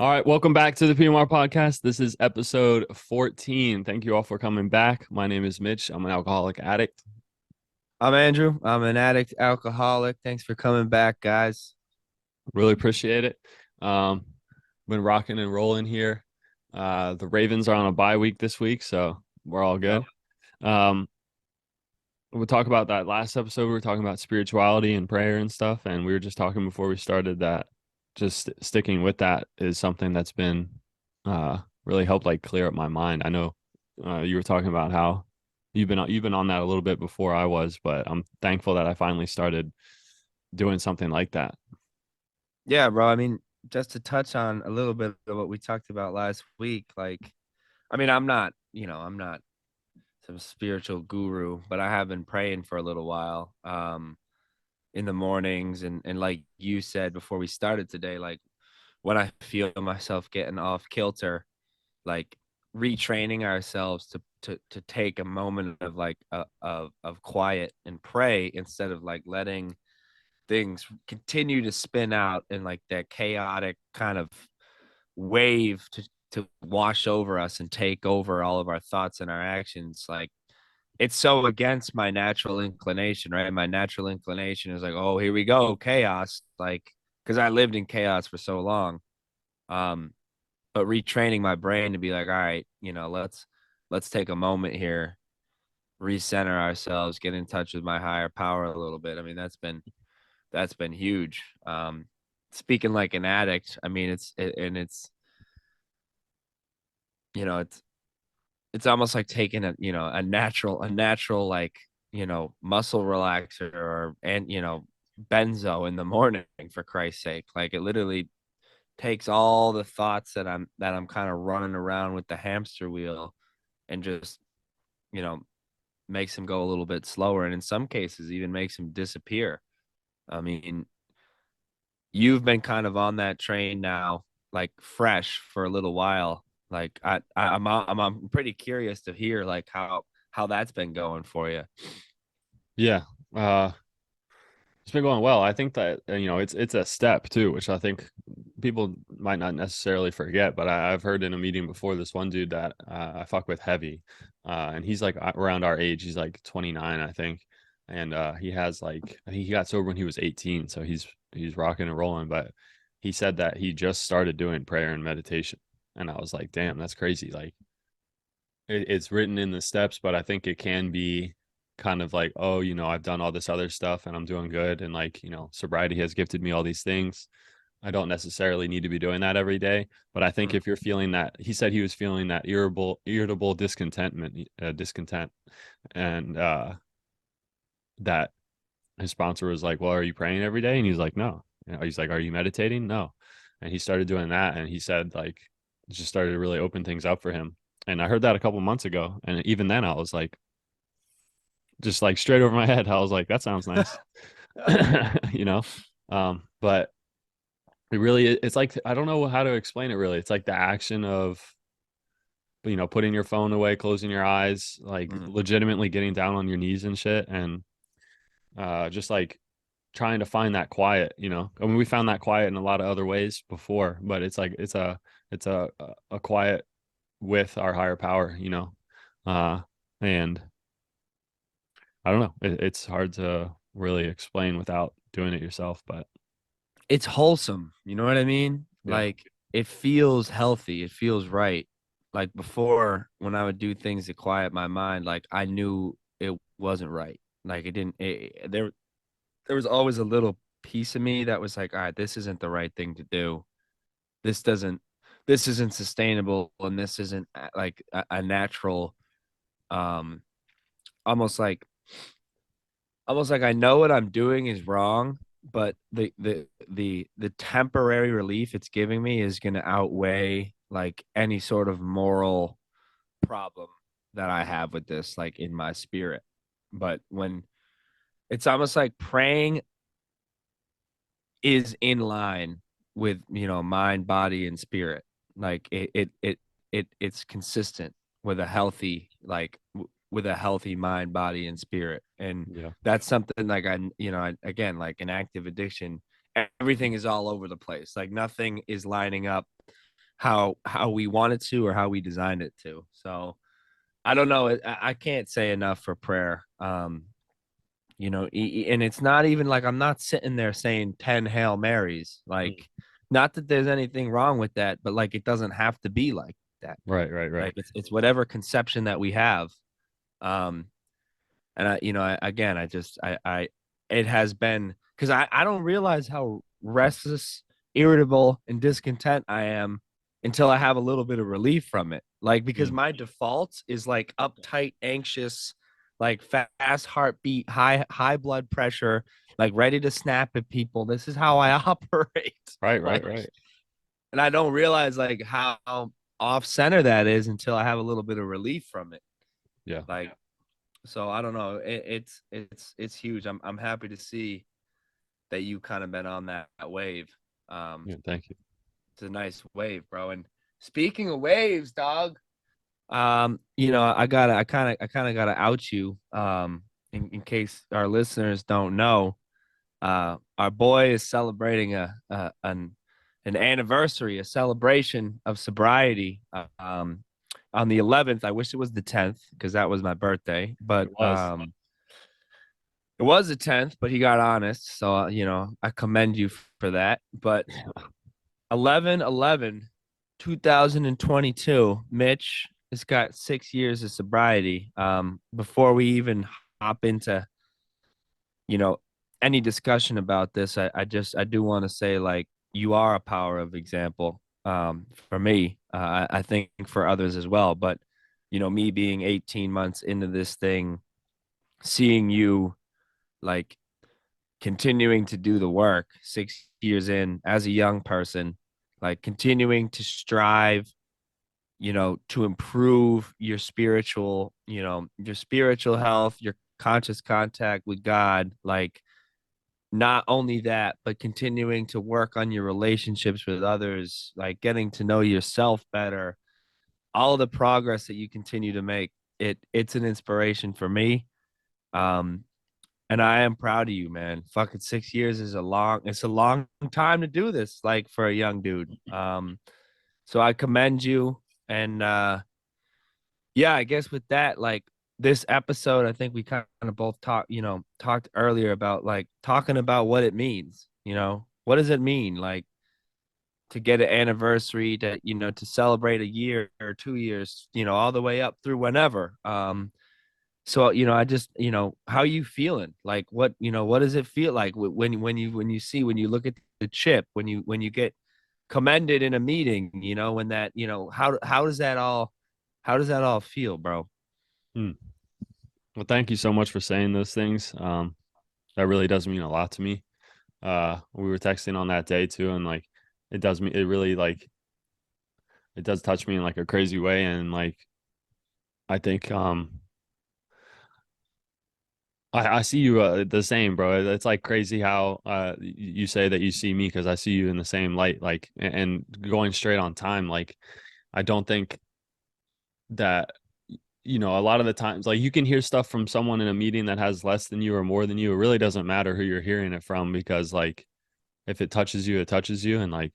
All right, welcome back to the PMR podcast. This is episode 14. Thank you all for coming back. My name is Mitch. I'm an alcoholic addict. I'm Andrew. I'm an addict, alcoholic. Thanks for coming back, guys. Really appreciate it. Um, been rocking and rolling here. The Ravens are on a bye week this week, so we're all Yep. good. Um, we'll talk about that last episode. We were talking about spirituality and prayer and stuff, and we were just talking before we started that just sticking with that is something that's been really helped like clear up my mind. I know you were talking about how you've been on that a little bit before I was, but I'm thankful that I finally started doing something like that. Yeah, bro. I mean, just to touch on a little bit of what we talked about last week, I'm not some spiritual guru, but I have been praying for a little while, in the mornings and like you said before we started today, like when I feel myself getting off kilter, like retraining ourselves to take a moment of of quiet and pray instead of like letting things continue to spin out in like that chaotic kind of wave to wash over us and take over all of our thoughts and our actions. Like it's so against my natural inclination, right? My natural inclination is like, oh, here we go, chaos. Like, because I lived in chaos for so long. Um, but retraining my brain to be like, all right, let's take a moment here, recenter ourselves, get in touch with my higher power a little bit. I mean, that's been huge. Speaking like an addict, I mean, it's it's almost like taking a natural like muscle relaxer or benzo in the morning, for Christ's sake. Like it literally takes all the thoughts that I'm kind of running around with the hamster wheel and just you know makes them go a little bit slower, and in some cases even makes them disappear. I mean, you've been kind of on that train now, like fresh for a little while. Like I'm pretty curious to hear like how that's been going for you. Yeah. Uh, it's been going well. I think that it's a step too, which I think people might not necessarily forget. But I've heard in a meeting before this one dude that I fuck with heavy, and he's like around our age. He's like 29, I think, and he has like I think he got sober when he was 18, so he's rocking and rolling. But he said that he just started doing prayer and meditation, and I was like, damn, that's crazy. Like it's written in the steps, but I think it can be kind of like, oh, I've done all this other stuff and I'm doing good. And like, sobriety has gifted me all these things. I don't necessarily need to be doing that every day. But I think Mm. if you're feeling that, he said he was feeling that irritable discontent. And that his sponsor was like, well, are you praying every day? And he's like, no. He's like, are you meditating? No. And he started doing that. And he said, like, it just started to really open things up for him. And I heard that a couple months ago. And even then, I was like, just like straight over my head. I was like, that sounds nice. you know? But it really, it's like, I don't know how to explain it really. It's like the action of, putting your phone away, closing your eyes, like Mm. legitimately getting down on your knees and shit. And just like trying to find that quiet. I mean, we found that quiet in a lot of other ways before, but it's like, it's a quiet with our higher power. Uh, and I don't know. It's hard to really explain without doing it yourself, but It's wholesome, you know what I mean? yeah, Like it feels healthy, it feels right. Like before, when I would do things to quiet my mind, like I knew it wasn't right. Like it didn't there was always a little piece of me that was like, all right, this isn't the right thing to do. This doesn't this isn't sustainable, and this isn't like a natural, um almost like I know what I'm doing is wrong, but the temporary relief it's giving me is going to outweigh like any sort of moral problem that I have with this, like in my spirit. But when it's almost like praying is in line with mind, body, and spirit. Like it's consistent with a healthy with a healthy mind, body, and spirit. And yeah, that's something like again, like an active addiction, everything is all over the place. Like nothing is lining up how we wanted to or how we designed it to. So I don't know. I can't say enough for prayer. And it's not even like I'm not sitting there saying 10 Hail Marys. Mm. Like, not that there's anything wrong with that, but like it doesn't have to be like that. Right, right, right. Like it's whatever conception that we have. Um, and again, I it has been because I don't realize how restless, irritable, and discontent I am until I have a little bit of relief from it. Like, because Mm. my default is like uptight, anxious, like fast heartbeat, high blood pressure, like ready to snap at people. This is how I operate. Right, right, Like, right. and I don't realize like how off center that is until I have a little bit of relief from it. Yeah. Like, so I don't know. It's huge. I'm happy to see that you kind of been on that wave. Um, Yeah, thank you. it's a nice wave, bro. And speaking of waves, dog, I kind of gotta out you. In case our listeners don't know, our boy is celebrating an anniversary, a celebration of sobriety. On the 11th, I wish it was the 10th because that was my birthday, but It was. it was the 10th, but he got honest. So, I commend you for that. But 11/11, 2022, Mitch has got 6 years of sobriety. Before we even hop into, you know, any discussion about this, I do want to say, like, you are a power of example, for me. I think for others as well. But, me being 18 months into this thing, seeing you like continuing to do the work 6 years in as a young person, like continuing to strive, to improve your spiritual health, your conscious contact with God. Like, not only that, but continuing to work on your relationships with others, like getting to know yourself better, all the progress that you continue to make. It's an inspiration for me. Um, and I am proud of you, man. Fucking 6 years is it's a long time to do this, like for a young dude. So I commend you. And yeah, I guess with that, like this episode, I think we kind of both talked earlier about like talking about what it means, what does it mean? Like to get an anniversary, to celebrate a year or 2 years, all the way up through whenever. So, I just, how you feeling? Like what does it feel like when you look at the chip, when you get commended in a meeting, when that, how does that all feel, bro? Hmm. Well, thank you so much for saying those things. That really does mean a lot to me. We were texting on that day too, and like it really like it does touch me in like a crazy way. And like I think I see you the same, bro. It's like crazy how you say that you see me because I see you in the same light, like and going straight on time. Like I don't think that a lot of the times like you can hear stuff from someone in a meeting that has less than you or more than you. It really doesn't matter who you're hearing it from because like if it touches you, it touches you. And like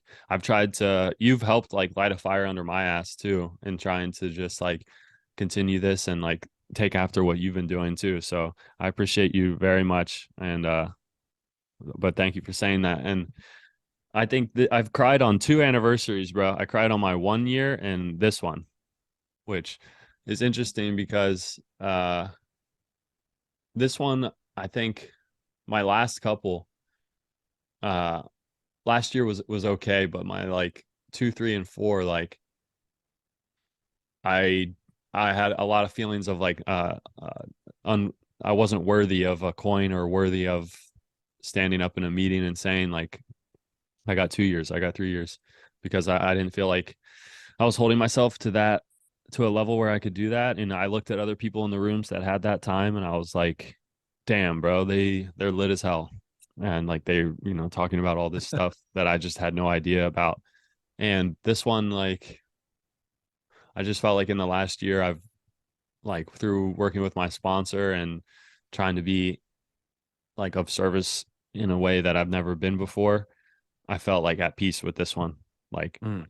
you've helped like light a fire under my ass too, and trying to just like continue this and like take after what you've been doing too. So I appreciate you very much. And but thank you for saying that. And I think that I've cried on two anniversaries, bro. I cried on my 1 year and this one, which is interesting because this one, I think my last couple, uh last year was okay, but my like 2, 3, and 4, like I I had a lot of feelings of like un I wasn't worthy of a coin or worthy of standing up in a meeting and saying like I got 2 years, I got 3 years because I didn't feel like I was holding myself to a level where I could do that. And I looked at other people in the rooms that had that time and I was like, damn, bro, they're lit as hell. And like talking about all this stuff that I just had no idea about. And this one, like, I just felt like in the last year, I've like through working with my sponsor and trying to be like of service in a way that I've never been before, I felt like at peace with this one. Like, Mm.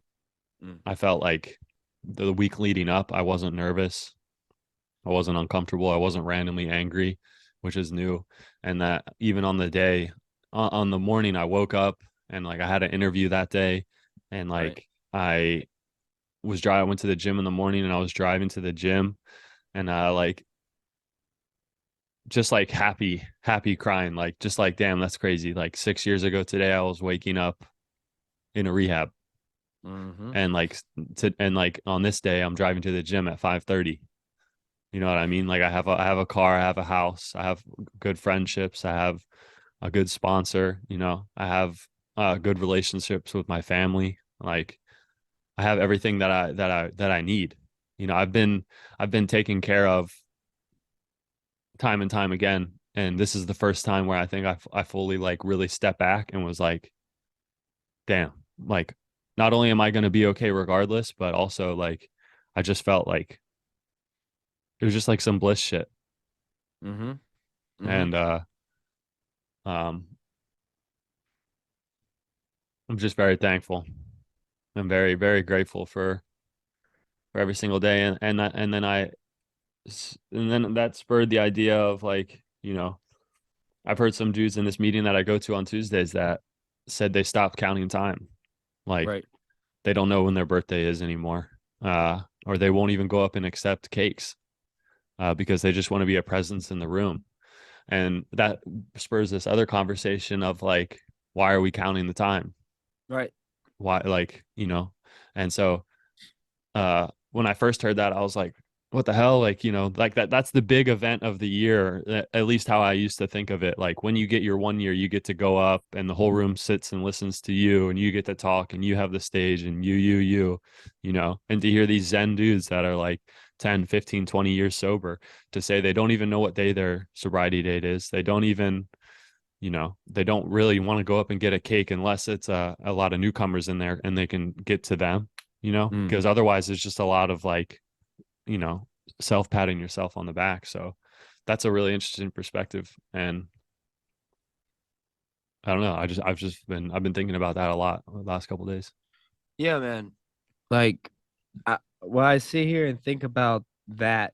Mm. I felt like the week leading up, I wasn't nervous. I wasn't uncomfortable. I wasn't randomly angry, which is new. And that even on the day, on the morning, I woke up and like I had an interview that day, and Right. like I was driving, I went to the gym in the morning, and I was driving to the gym, and like just like happy crying, like just like damn, that's crazy. Like 6 years ago today, I was waking up in a rehab, Mm-hmm. and like and like on this day, I'm driving to the gym at 5:30. You know what I mean? Like I have a car, I have a house, I have good friendships, I have a good sponsor, you know, I have good relationships with my family. Like I have everything that I need. You know, I've been taken care of time and time again, and this is the first time where I think I fully like really stepped back and was like, damn, like not only am I going to be okay regardless, but also like I just felt like it was just like some bliss shit. Mm-hmm. Mm-hmm. And um I'm just very thankful. I'm very grateful for every single day, and then that spurred the idea of like, you know, I've heard some dudes in this meeting that I go to on Tuesdays that said they stopped counting time. Like Right. they don't know when their birthday is anymore. Or they won't even go up and accept cakes because they just want to be a presence in the room. And that spurs this other conversation of like, why are we counting the time? Right. Why, like, you know? And so when I first heard that, I was like, what the hell? Like, you know, like that's the big event of the year, at least how I used to think of it. Like when you get your 1 year, you get to go up and the whole room sits and listens to you and you get to talk and you have the stage and you know, and to hear these Zen dudes that are like 10, 15, 20 years sober to say they don't even know what day their sobriety date is. They don't even, you know, they don't really want to go up and get a cake unless it's a lot of newcomers in there and they can get to them, you know, Mm. because otherwise it's just a lot of like, you know, self patting yourself on the back. So that's a really interesting perspective. And I don't know. I've been thinking about that a lot the last couple of days. Yeah, man. Like, when I sit here and think about that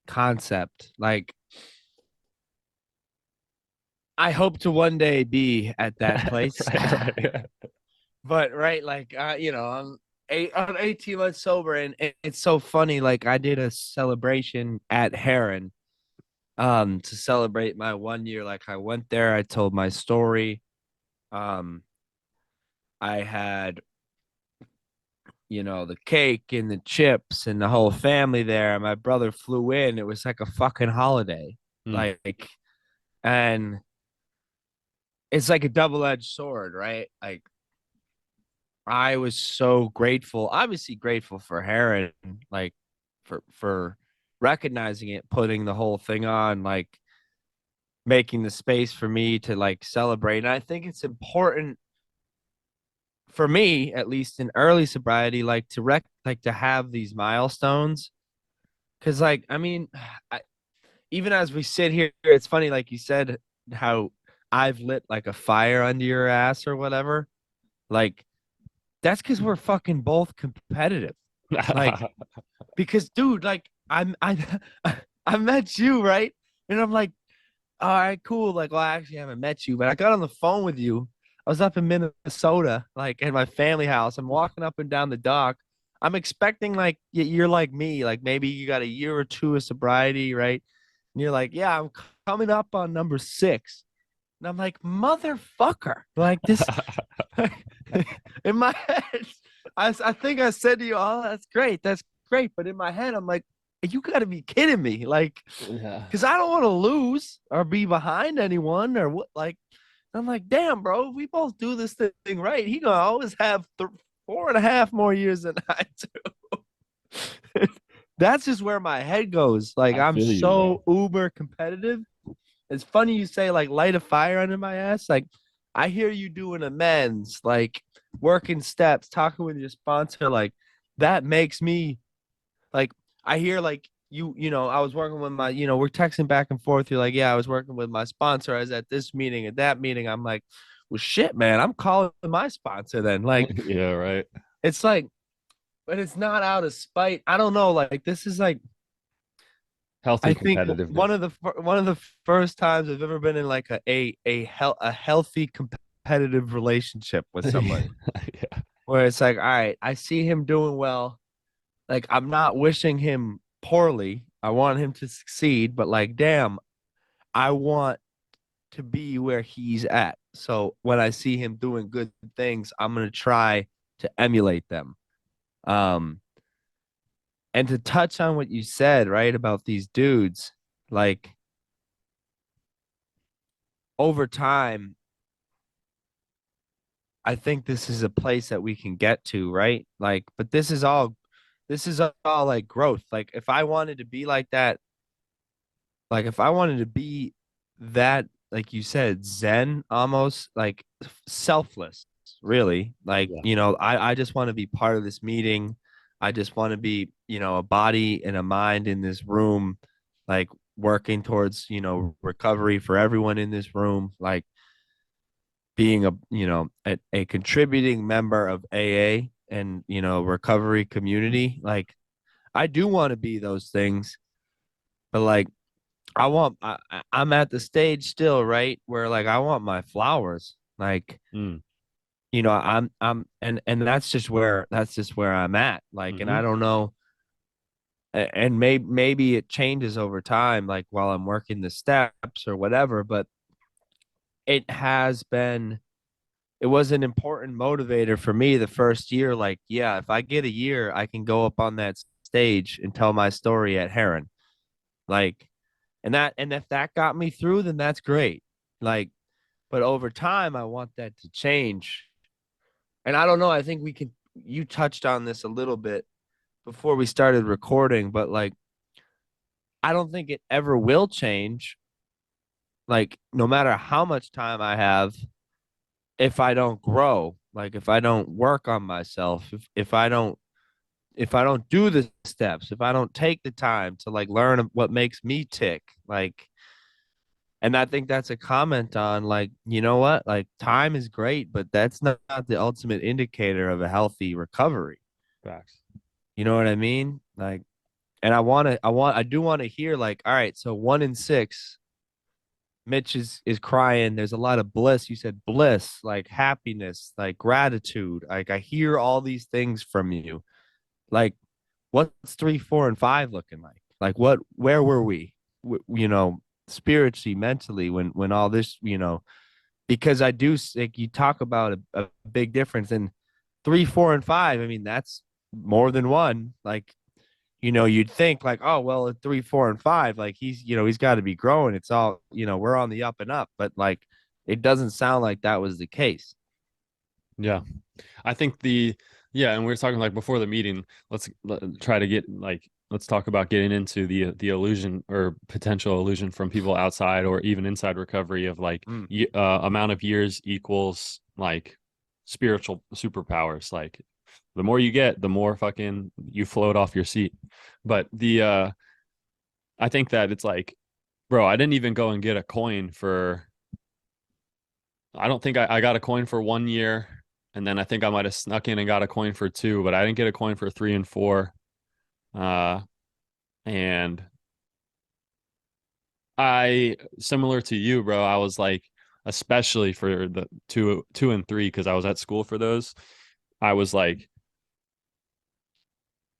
concept, like, I hope to one day be at that place. Right. Yeah. But right, like, I'm 18 months sober, and it's so funny. Like, I did a celebration at Heron, to celebrate my 1 year. Like, I went there, I told my story. Um, I had, the cake and the chips and the whole family there. My brother flew in. It was like a fucking holiday. Mm. Like, and it's like a double-edged sword, right? Like, I was so grateful, obviously grateful for Heron, like for recognizing it, putting the whole thing on, like making the space for me to like celebrate. And I think it's important for me, at least in early sobriety, like to have these milestones. Cause like, I mean, I, even as we sit here, it's funny, like you said, how I've lit like a fire under your ass or whatever. Like, that's because we're fucking both competitive. Like, because dude, like I met you, right? And I'm like, all right, cool. Like, well, I actually haven't met you, but I got on the phone with you. I was up in Minnesota, like at my family house. I'm walking up and down the dock. I'm expecting like you're like me, like maybe you got a year or two of sobriety, right? And you're like, yeah, I'm coming up on number 6. And I'm like, motherfucker, like this. In my head, I think I said to you, oh, that's great. But in my head, I'm like, you got to be kidding me, like, Yeah. because I don't want to lose or be behind anyone or what. Like, I'm like, damn, bro, if we both do this thing right, he gonna always have 4.5 more years than I do. That's just where my head goes. Like, I I'm feel you, bro. so uber competitive. It's funny you say like light a fire under my ass. Like, I hear you doing amends, like working steps, talking with your sponsor. Like, that makes me like, I hear like I was working with my, we're texting back and forth. You're like, yeah, I was working with my sponsor. I was at this meeting, at that meeting. I'm like, well, shit, man, I'm calling my sponsor then. Like, Yeah, right. it's like, but it's not out of spite. I don't know. Like this is like Healthy I think competitiveness. one of the first times I've ever been in like a healthy competitive relationship with somebody Yeah. where it's like, all right, I see him doing well. Like I'm not wishing him poorly. I want him to succeed, but like, damn, I want to be where he's at. So when I see him doing good things, I'm gonna try to emulate them. Um, and to touch on what you said, right, about these dudes, like over time, I think this is a place that we can get to, right? Like, but this is all like growth. Like if I wanted to be like that, like if I wanted to be that, like you said, zen, almost like selfless, really. Like, Yeah. I just want to be part of this meeting. I just want to be, a body and a mind in this room, like working towards, recovery for everyone in this room, like being a contributing member of AA and, recovery community. Like I do want to be those things, but like I'm at the stage still, right? Where like I want my flowers. Like, Mm. and that's just where I'm at. Like, and Hmm. I don't know, and maybe it changes over time, like while I'm working the steps or whatever, but it has been it was an important motivator for me the first year. Like, yeah, if I get a year, I can go up on that stage and tell my story at Heron. Like, and if that got me through, then that's great. Like, but over time, I want that to change. And I don't know. I think we can. You touched on this a little bit before we started recording, but like, I don't think it ever will change. Like, no matter how much time I have, if I don't grow, like if I don't work on myself, if I don't do the steps, if I don't take the time to like learn what makes me tick, like, and I think that's a comment on like, you know what? Like time is great, but that's not the ultimate indicator of a healthy recovery. Facts. You know what I mean? Like, and I do want to hear like, all right, so 1 in 6, Mitch is crying. There's a lot of bliss. You said bliss, like happiness, like gratitude. Like I hear all these things from you. Like, what's 3, 4, and 5 looking like? Like, where were we? Spiritually, mentally, when all this, because I do like you talk about a big difference in 3, 4, and 5. I mean, that's more than one. Like, you'd think like, oh well, at 3, 4, and 5, like he's got to be growing. It's all, we're on the up and up, but like it doesn't sound like that was the case. Yeah. I think yeah, and we were talking like before the meeting, try to get like let's talk about getting into the illusion or potential illusion from people outside or even inside recovery of like Mm. amount of years equals like spiritual superpowers. Like the more you get, the more fucking you float off your seat. But the I think that it's like, bro, I didn't even go and get a coin for I don't think I got a coin for 1 year, and then I think I might have snuck in and got a coin for two, but I didn't get a coin for 3 and 4. Uh, and similar to you, bro, I was like, especially for the two and three, because I was at school for those. I was like,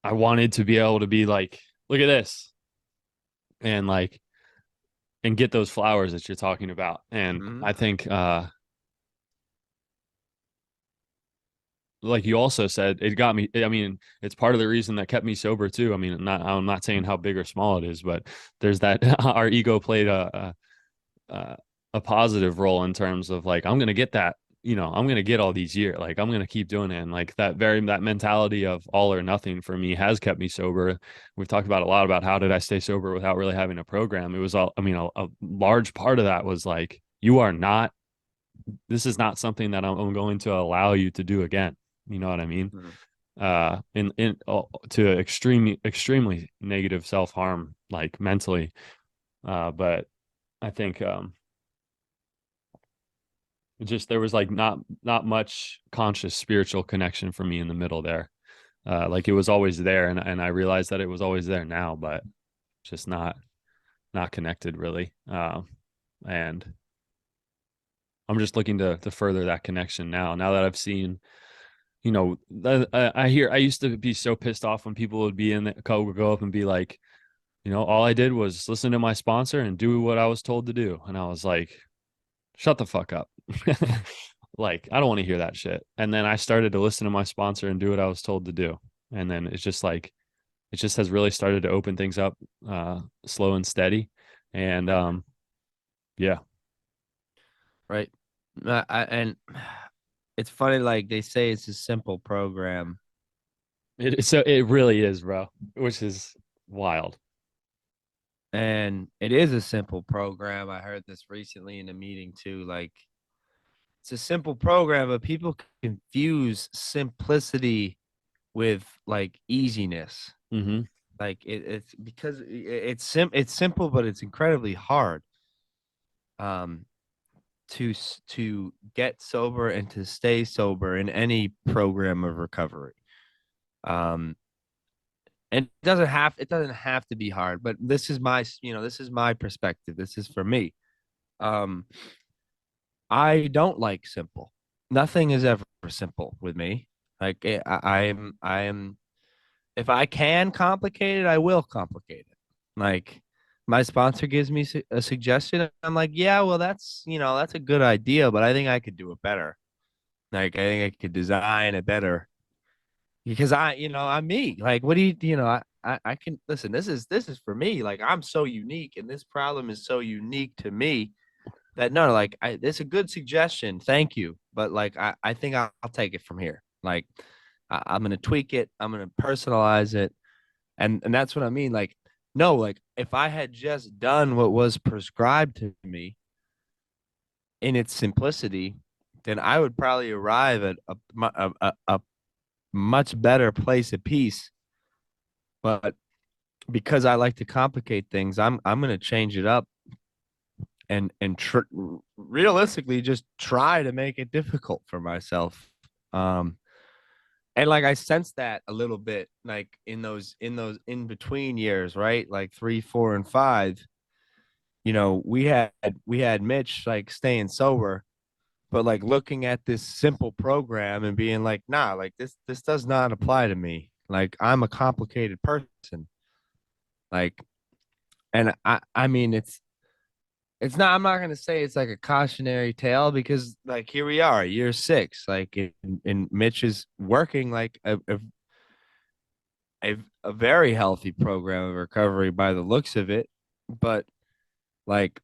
I wanted to be able to be like, look at this, and like, and get those flowers that you're talking about. And Mm-hmm. I think, like you also said, it got me. I mean, it's part of the reason that kept me sober too. I mean, I'm not saying how big or small it is, but there's that our ego played a positive role in terms of like I'm gonna get that. I'm gonna get all these years. Like I'm gonna keep doing it. And like that mentality of all or nothing for me has kept me sober. We've talked about a lot about how did I stay sober without really having a program. It was all. I mean, a large part of that was like you are not. This is not something that I'm going to allow you to do again. You know what I mean? Mm-hmm. In to extremely negative self-harm, like mentally. But I think just there was like not much conscious spiritual connection for me in the middle there. Like it was always there, and I realized that it was always there now, but just not connected really. And I'm just looking to further that connection now. Now that I've seen, I used to be so pissed off when people would be in the would go up and be like, all I did was listen to my sponsor and do what I was told to do, and I was like, shut the fuck up. Like, I don't want to hear that shit. And then I started to listen to my sponsor and do what I was told to do. And then it's just like, it just has really started to open things up, slow and steady. And yeah. Right. And it's funny, like they say it's a simple program, It really is, bro, which is wild. and it is a simple program. I heard this recently in a meeting too. Like it's a simple program, but people confuse simplicity with like easiness. Mm-hmm. Like it's because it's simple, but it's incredibly hard. Um, to get sober and to stay sober in any program of recovery. Um, and it doesn't have to be hard, but this is my perspective. This is for me. Um, I don't like simple. Nothing is ever simple with me. Like I am if I can complicate it, I will complicate it. Like my sponsor gives me a suggestion. I'm like, yeah, well, that's a good idea, but I think I could do it better. Like I think I could design it better because I'm me. Like, what do I can listen. This is for me. Like I'm so unique, and this problem is so unique to me that no, like it's a good suggestion. Thank you, but like I think I'll take it from here. Like I'm gonna tweak it. I'm gonna personalize it, and that's what I mean. Like no, like if I had just done what was prescribed to me in its simplicity, then I would probably arrive at a much better place of peace. But because I like to complicate things, I'm gonna change it up and realistically just try to make it difficult for myself. Um, and like I sense that a little bit, like in those in between years, right? Like 3, 4, and 5. We had Mitch like staying sober, but like looking at this simple program and being like, nah, like this does not apply to me. Like I'm a complicated person. Like, and I mean it's not, I'm not gonna say it's like a cautionary tale because like here we are, year 6, like in Mitch is working like a very healthy program of recovery by the looks of it. But like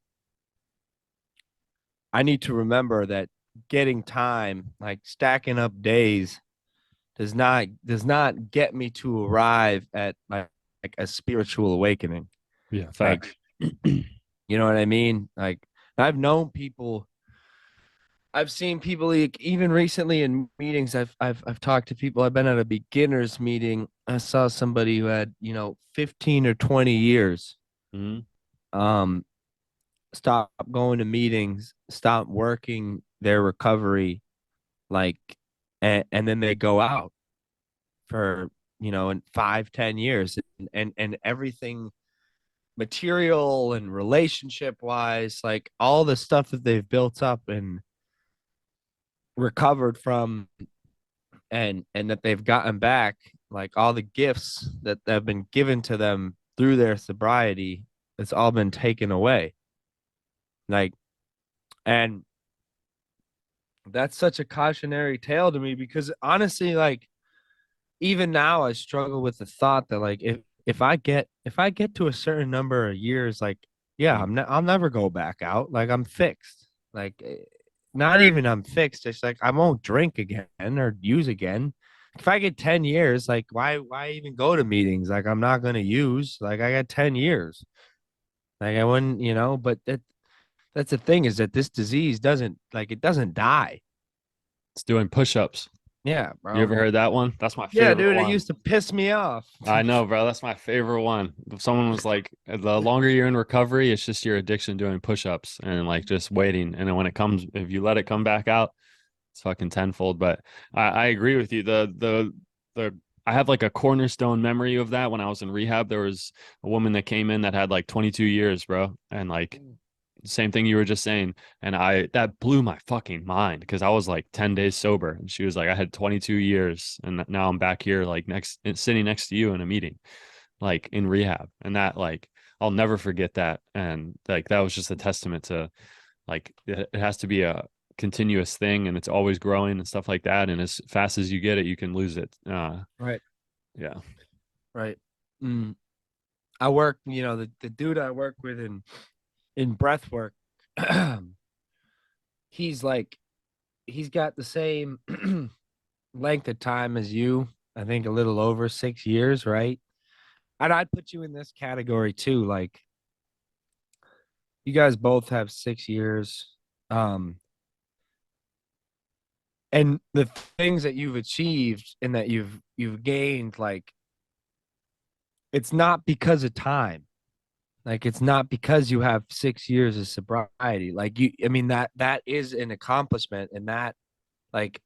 I need to remember that getting time, like stacking up days, does not get me to arrive at like a spiritual awakening. Yeah, Like, facts. you know what I mean? Like I've known people, I've seen people like, even recently in meetings. I've talked to people. I've been at a beginners meeting. I saw somebody who had 15 or 20 years. Mm-hmm. Um, stop going to meetings, stop working their recovery, like, and then they go out for in 5, 10 years, and everything material and relationship wise, like all the stuff that they've built up and recovered from and that they've gotten back, like all the gifts that have been given to them through their sobriety, it's all been taken away. Like, and that's such a cautionary tale to me because honestly, like even now I struggle with the thought that like if I get to a certain number of years, like yeah, I'll never go back out. Like I'm fixed. Like not even I'm fixed. It's like I won't drink again or use again. If I get 10 years, like why even go to meetings? Like I'm not gonna use. Like I got 10 years. Like I wouldn't, but that's the thing is that this disease doesn't die. It's doing push-ups. Yeah, You bro. ever heard that one? That's my Yeah, favorite dude, it one. used to piss me off. I know, bro. That's my favorite one. If someone was like, the longer you're in recovery, it's just your addiction doing push-ups and like just waiting. And then when it comes, if you let it come back out, it's fucking tenfold. But I agree with you. The I have like a cornerstone memory of that when I was in rehab. There was a woman that came in that had like 22 years, bro. And like same thing you were just saying. And that blew my fucking mind because I was like 10 days sober. And she was like, I had 22 years and now I'm back here like sitting next to you in a meeting, like in rehab. And that like I'll never forget that. And like that was just a testament to like it has to be a continuous thing and it's always growing and stuff like that. And as fast as you get it, you can lose it. Right. Yeah. Right. Mm. I work, the dude I work with in breath work, he's like he's got the same length of time as you. I think a little over 6 years, right? And I'd put you in this category too. Like you guys both have 6 years. Um, and the things that you've achieved and that you've gained, like it's not because of time. Like it's not because you have 6 years of sobriety. Like I mean that is an accomplishment, and that like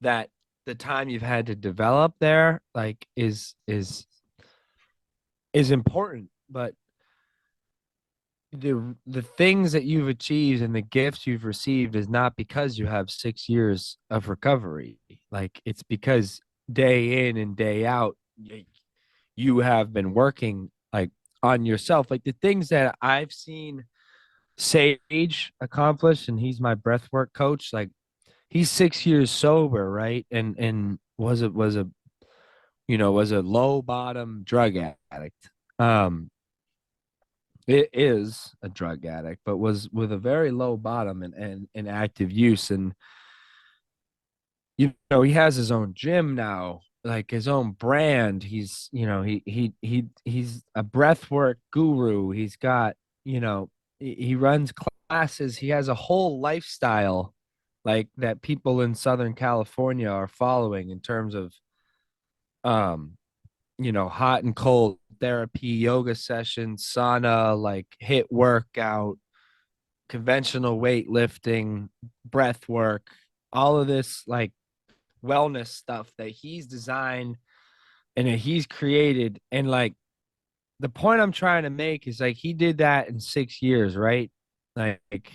that the time you've had to develop there like is important. But the things that you've achieved and the gifts you've received is not because you have 6 years of recovery. Like it's because day in and day out you have been working like on yourself. Like the things that I've seen Sage accomplish, and he's my breathwork coach. Like he's 6 years sober, right? And was a low bottom drug addict. Um, it is a drug addict, but was with a very low bottom and active use. And he has his own gym now, like his own brand. He's a breathwork guru. He's got, he runs classes. He has a whole lifestyle like that people in Southern California are following in terms of um hot and cold therapy, yoga sessions, sauna, like hit workout, conventional weightlifting, breath work, all of this like wellness stuff that he's designed and that he's created. And like the point I'm trying to make is like he did that in 6 years, right? Like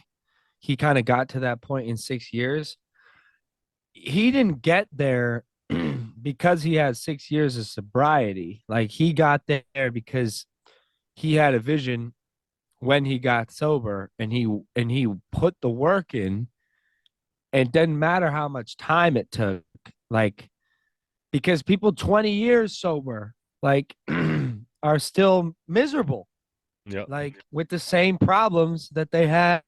he kind of got to that point in 6 years. He didn't get there because he had 6 years of sobriety. Like he got there because he had a vision when he got sober, and he put the work in. And it didn't matter how much time it took. Like because people 20 years sober like are still miserable, Yep. like with the same problems that they had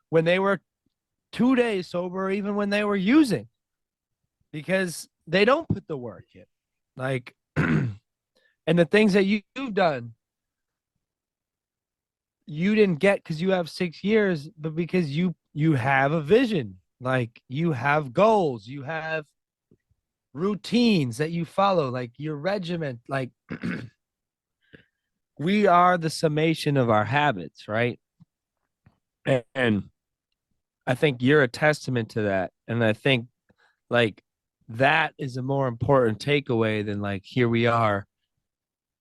when they were 2 days sober, even when they were using, because they don't put the work in. Like, and the things that you've done, you didn't get because you have 6 years, but because you have a vision, like you have goals, you have routines that you follow, like your regiment. Like we are the summation of our habits, right? And I think you're a testament to that. And I think like that is a more important takeaway than like here we are,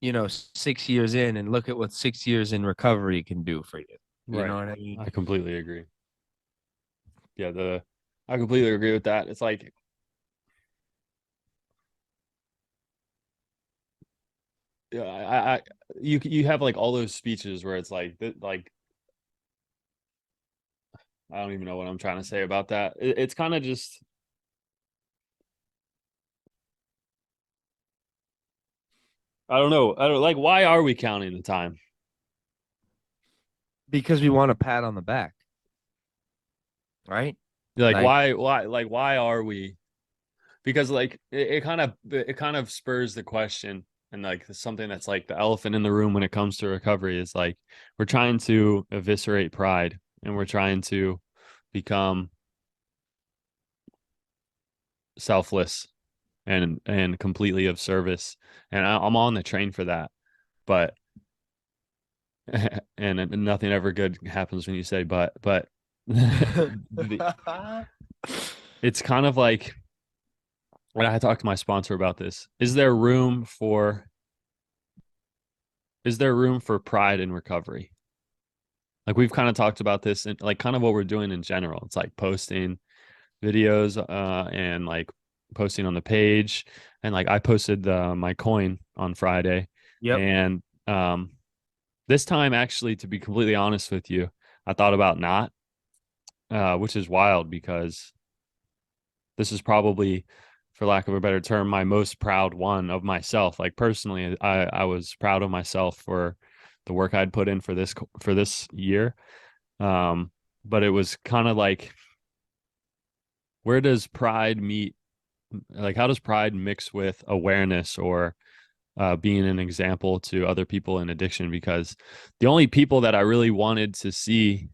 6 years in, and look at what 6 years in recovery can do for you. You Right. know what I mean? I completely agree. Yeah, I completely agree with that. It's like yeah, you have like all those speeches where it's like I don't even know what I'm trying to say about that. It's kind of just I don't know. I don't like why are we counting the time? Because we want a pat on the back, right? Like Like why are we because like it kind of spurs the question and like something that's like the elephant in the room when it comes to recovery is like we're trying to eviscerate pride and we're trying to become selfless and completely of service and I'm on the train for that but and nothing ever good happens when you say but the, it's kind of like when I talked to my sponsor about this, is there room for pride in recovery? Like we've kind of talked about this and like kind of what we're doing in general. It's like posting videos and like posting on the page. And like I posted my coin on Friday. Yep. And this time, actually, to be completely honest with you, I thought about not, which is wild because this is probably, for lack of a better term, my most proud one of myself. Like personally, I was proud of myself for the work I'd put in for this year. Um, but it was kind of like, where does pride meet? Like, how does pride mix with awareness or being an example to other people in addiction? Because the only people that I really wanted to see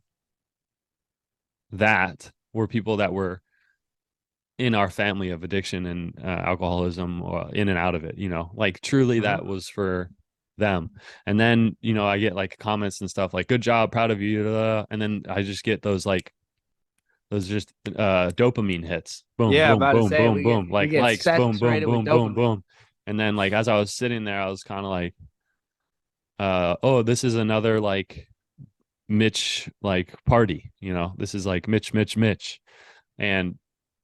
that were people that were in our family of addiction and alcoholism or in and out of it, like truly Mhm. that was for them. And then, I get like comments and stuff like, good job, proud of you. And then I just get those just dopamine hits. Boom, Yeah, boom, about to boom, say boom, we boom, get we like get likes, boom, boom, saturated with boom, boom, dopamine. boom. And then like as I was sitting there, I was kind of like, oh, this is another like Mitch like party, this is like Mitch, Mitch, Mitch. And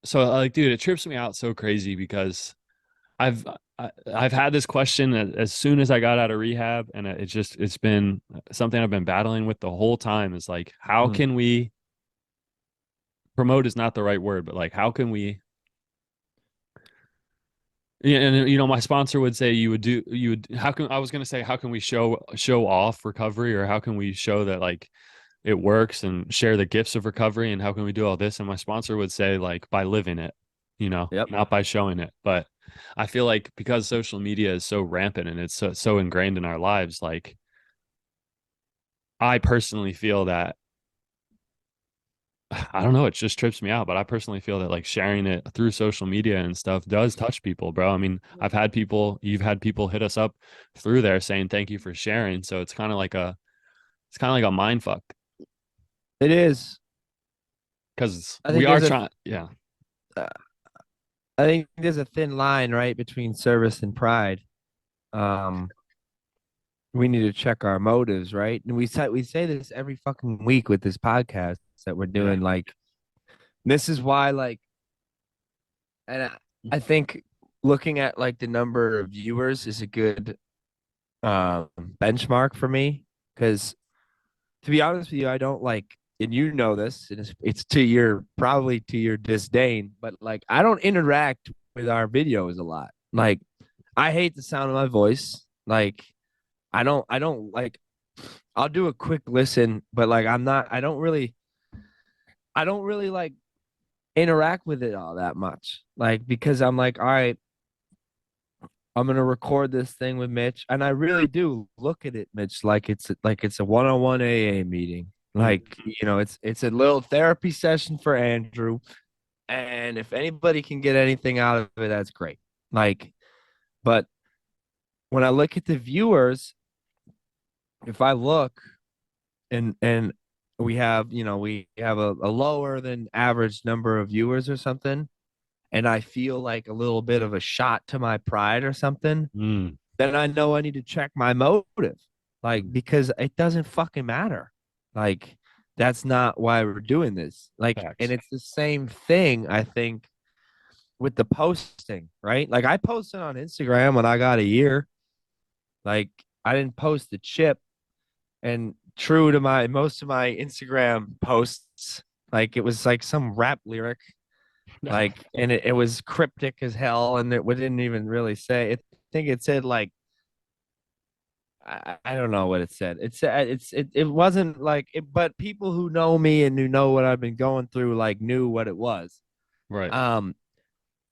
so like, dude, it trips me out so crazy because I've I've had this question as soon as I got out of rehab, and it's been something I've been battling with the whole time. Is like, how Mhm. can we promote is not the right word, but like, how can we? Yeah, and my sponsor would say you would how can I was gonna say how can we show off recovery, or how can we show that like it works and share the gifts of recovery, and how can we do all this? And my sponsor would say like by living it, Yep. not by showing it. But I feel like because social media is so rampant and it's so ingrained in our lives, like I personally feel that I don't know, it just trips me out, but I personally feel that like sharing it through social media and stuff does touch people, bro. I mean, you've had people hit us up through there saying thank you for sharing. So it's kind of like a mind fuck It is. because I we think are there's a trying, yeah, uh, I think there's a thin line, right, between service and pride. Um, we need to check our motives, right? And we say this every fucking week with this podcast that we're yeah. doing. Like, this is why, like, and I think looking at like the number of viewers is a good benchmark for me because to be honest with you, I don't like, and you know this, and it's to your probably to your disdain, but like I don't interact with our videos a lot. Like I hate the sound of my voice. Like I don't like. I'll do a quick listen, but like I don't really like interact with it all that much. Like because I'm like, all right, I'm gonna record this thing with Mitch, and I really do look at it, Mitch, like it's a one-on-one AA meeting. Mm. Like it's a little therapy session for Andrew, and if anybody can get anything out of it, that's great. Like, but when I look at the viewers, if I look and we have a lower than average number of viewers or something, and I feel like a little bit of a shot to my pride or something, Mm. then I know I need to check my motive. Like, Mm. because it doesn't fucking matter. Like, that's not why we're doing this. Like, and Facts. it's the same thing, I think, with the posting, right? Like, I posted on Instagram when I got a year. Like, I didn't post the chip. And true to my most of my Instagram posts, like, it was like some rap lyric, like, and it was cryptic as hell. And it didn't even really say it. I think it said like I don't know what it said. It wasn't like it, but people who know me and who know what I've been going through like knew what it was. Right. Um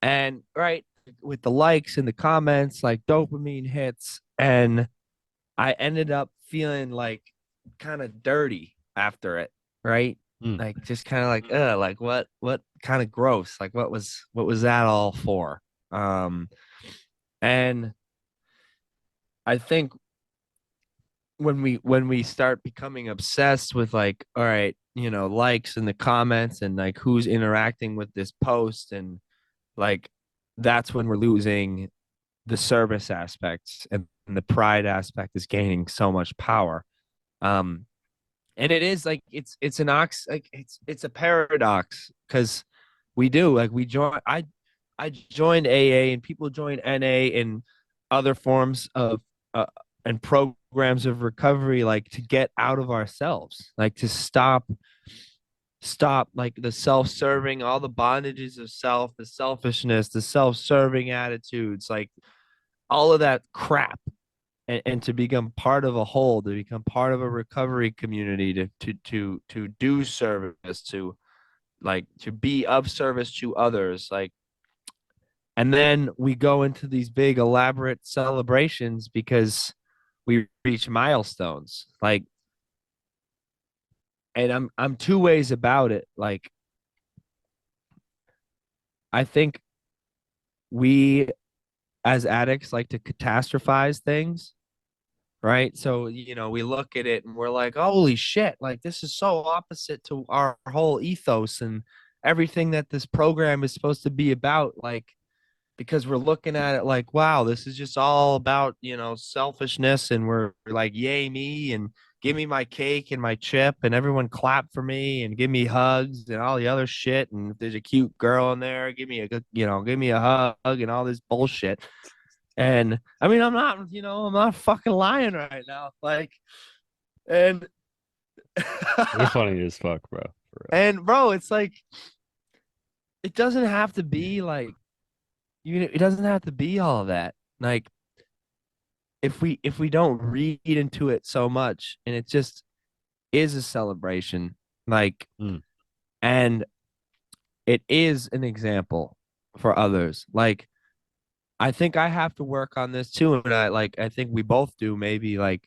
and right with the likes and the comments, like dopamine hits, and I ended up feeling like kind of dirty after it, right? Mm. Like just kind of like like what kind of gross. Like what was that all for? Um and I think when we start becoming obsessed with like all right likes in the comments and like who's interacting with this post and like that's when we're losing the service aspects, and the pride aspect is gaining so much power. Um, and it is like it's an ox like it's a paradox because we do like we join I joined AA and people join NA and other forms of uh, and programs of recovery like to get out of ourselves, like to stop like the self-serving, all the bondages of self, the selfishness, the self-serving attitudes, like all of that crap, and to become part of a whole, to become part of a recovery community, to do service, to like to be of service to others, like, and then we go into these big elaborate celebrations because we reach milestones, like, and I'm two ways about it. Like, I think we as addicts like to catastrophize things, right? So, we look at it and we're like, holy shit, like this is so opposite to our whole ethos and everything that this program is supposed to be about. Like, because we're looking at it like, wow, this is just all about, selfishness. And we're like, yay, me, and give me my cake and my chip, and everyone clap for me and give me hugs and all the other shit. And if there's a cute girl in there, give me a good, give me a hug and all this bullshit. And I mean, I'm not fucking lying right now. Like, and You're funny as fuck, bro. For real. and bro, it's like it doesn't have to be like it doesn't have to be all of that. Like, if we don't read into it so much, and it just is a celebration, like, Mm. and it is an example for others. Like, I think I have to work on this too, and I think we both do, maybe, like,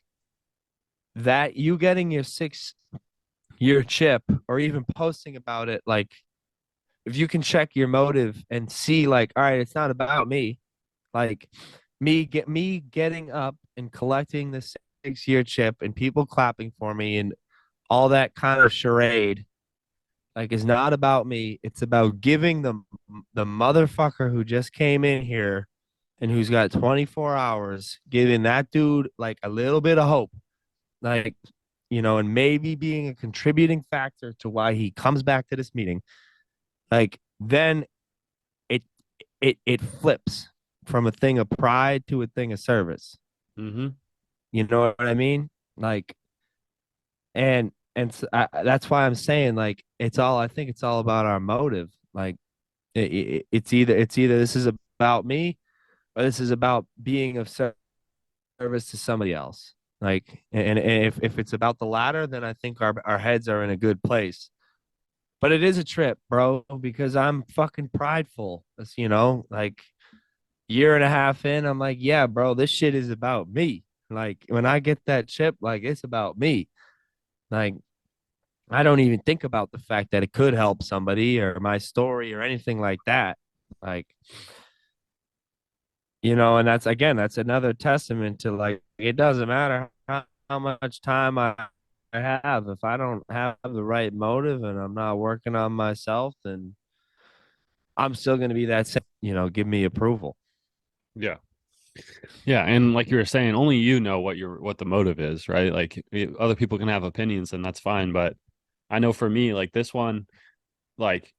that you getting your 6-year chip or even posting about it, like, if you can check your motive and see, like, all right, it's not about me, like, me getting up and collecting the 6-year chip and people clapping for me and all that kind of charade, like, is not about me. It's about giving the motherfucker who just came in here and who's got 24 hours, giving that dude like a little bit of hope, like, and maybe being a contributing factor to why he comes back to this meeting. Like, then it it flips from a thing of pride to a thing of service. Mm-hmm. You know what I mean? Like, and that's why I'm saying, like, I think it's all about our motive. Like, it's either this is about me, or this is about being of service to somebody else. Like, and if it's about the latter, then I think our heads are in a good place. But it is a trip, bro, because I'm fucking prideful. It's, like, year and a half in, I'm like, yeah, bro, this shit is about me. Like, when I get that chip, like, it's about me. Like, I don't even think about the fact that it could help somebody or my story or anything like that. Like, and that's another testament to, like, it doesn't matter how much time I have. If I don't have the right motive and I'm not working on myself, then I'm still going to be that same, give me approval. Yeah. Yeah, and like you were saying, only you know what the motive is, right? Like other people can have opinions and that's fine, but I know for me, like this one, like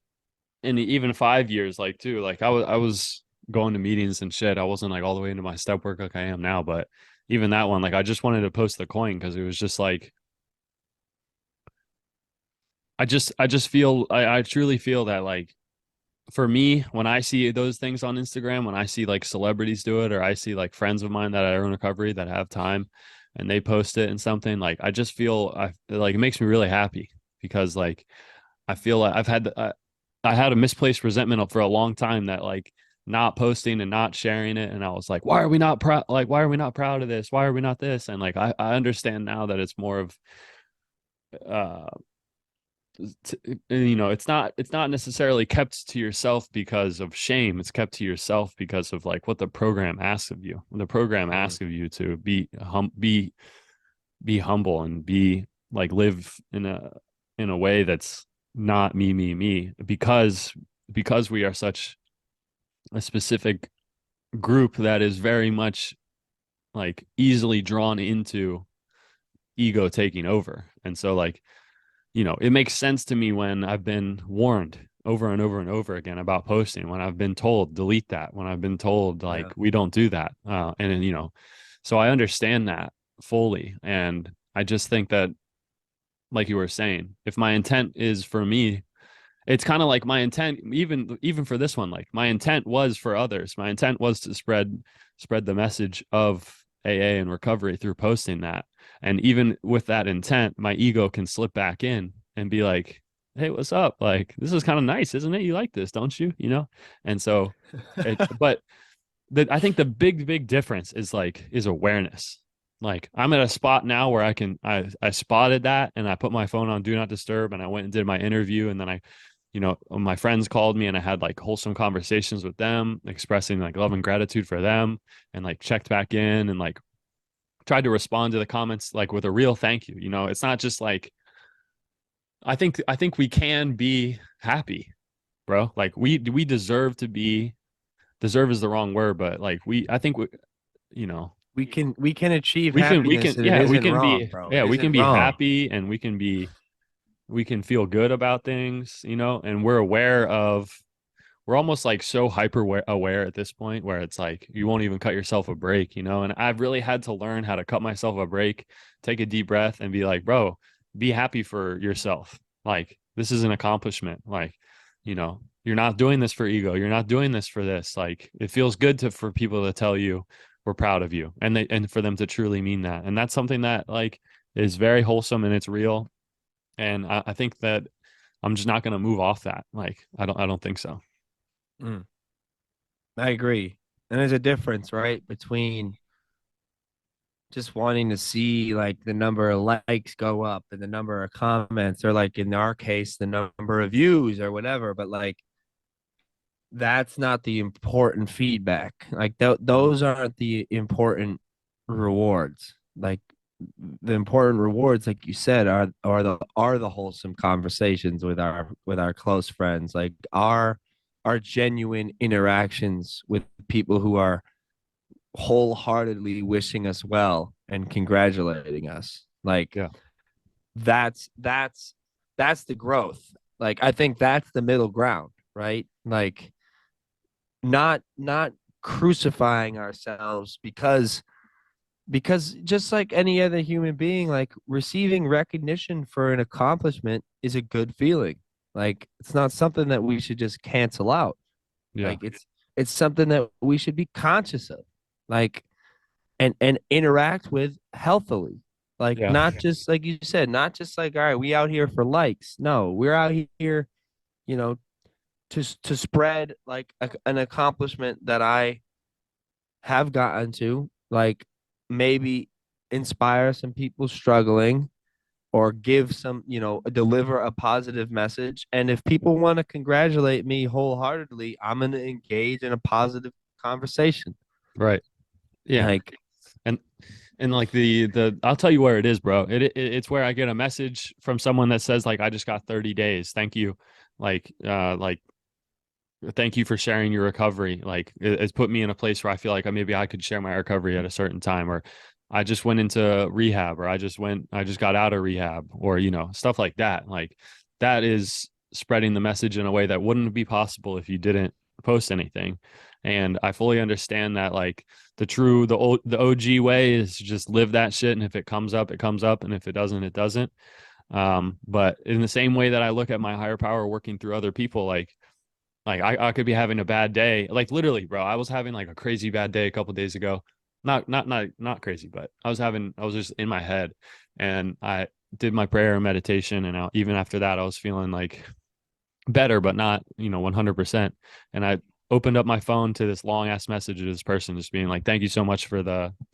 in even 5 years, like too, like I was going to meetings and shit. I wasn't like all the way into my step work like I am now, but even that one, like I just wanted to post the coin because it was just like I just feel I truly feel that like for me, when I see those things on Instagram, when I see like celebrities do it, or I see like friends of mine that are in recovery that have time and they post it and something, like I just feel like it makes me really happy because like I feel like I had a misplaced resentment for a long time that like not posting and not sharing it, and I was like, why are we not proud? Like, why are we not proud of this? Why are we not this? And like I understand now that it's more of uh it's not necessarily kept to yourself because of shame. It's kept to yourself because of like what the program asks of you. The program Mm-hmm. asks of you to be humble and be like live in a way that's not me because we are such a specific group that is very much like easily drawn into ego taking over. And so like, it makes sense to me when I've been warned over and over and over again about posting, when I've been told delete that, when I've been told Yeah. like we don't do that. And then, so I understand that fully. And I just think that, like you were saying, if my intent is for me, it's kind of like my intent, even for this one, like my intent was for others. My intent was to spread the message of AA and recovery through posting that. And even with that intent, my ego can slip back in and be like, hey, what's up? Like, this is kind of nice, isn't it? You like this, don't you? And so but I think the big difference is awareness. Like I'm at a spot now where I spotted that and I put my phone on do not disturb and I went and did my interview, and then my friends called me and I had like wholesome conversations with them, expressing like love and gratitude for them, and like checked back in and like tried to respond to the comments like with a real thank you. It's not just like I think we can be happy, bro. Like we deserve to be. Deserve is the wrong word, but like I think you know We can achieve we can happiness and it yeah we isn't can wrong, be bro. yeah It we isn't can be wrong. happy, and we can feel good about things, and we're aware of. We're almost like so hyper aware at this point where it's like you won't even cut yourself a break, and I've really had to learn how to cut myself a break, take a deep breath and be like, bro, be happy for yourself. Like this is an accomplishment. Like, you're not doing this for ego, you're not doing this for this. Like it feels good for people to tell you we're proud of you, and for them to truly mean that. And that's something that like is very wholesome and it's real. And I think that I'm just not going to move off that. Like I don't think so. Mm, I agree. And there's a difference, right, between just wanting to see like the number of likes go up and the number of comments, or like in our case, the number of views or whatever. But like that's not the important feedback. Like those aren't the important rewards. Like the important rewards, like you said, are the wholesome conversations with our close friends, like our genuine interactions with people who are wholeheartedly wishing us well and congratulating us. Like Yeah. that's the growth. Like I think that's the middle ground, right? Like not crucifying ourselves because just like any other human being, like receiving recognition for an accomplishment is a good feeling. Like it's not something that we should just cancel out. Yeah. Like it's something that we should be conscious of. Like and interact with healthily. Like Yeah. not just like you said, not just like, all right, we out here for likes. No, we're out here, you know, to spread like an accomplishment that I have gotten to, like maybe inspire some people struggling, or give some, deliver a positive message. And if people want to congratulate me wholeheartedly, I'm going to engage in a positive conversation. Right. Yeah. Like, And like the I'll tell you where it is, bro. It's where I get a message from someone that says like I just got 30 days. Thank you. Like thank you for sharing your recovery. Like it's put me in a place where I feel like maybe I could share my recovery at a certain time, or I just went into rehab, or I just got out of rehab, or stuff like that. Like that is spreading the message in a way that wouldn't be possible if you didn't post anything. And I fully understand that like the OG way is to just live that shit, and if it comes up, it comes up, and if it doesn't, it doesn't. But in the same way that I look at my higher power working through other people, like I could be having a bad day. Like literally, bro, I was having like a crazy bad day a couple days ago. Not crazy, but I was just in my head, and I did my prayer and meditation, and even after that I was feeling like better, but not, 100%. And I opened up my phone to this long ass message to this person just being like, thank you so much for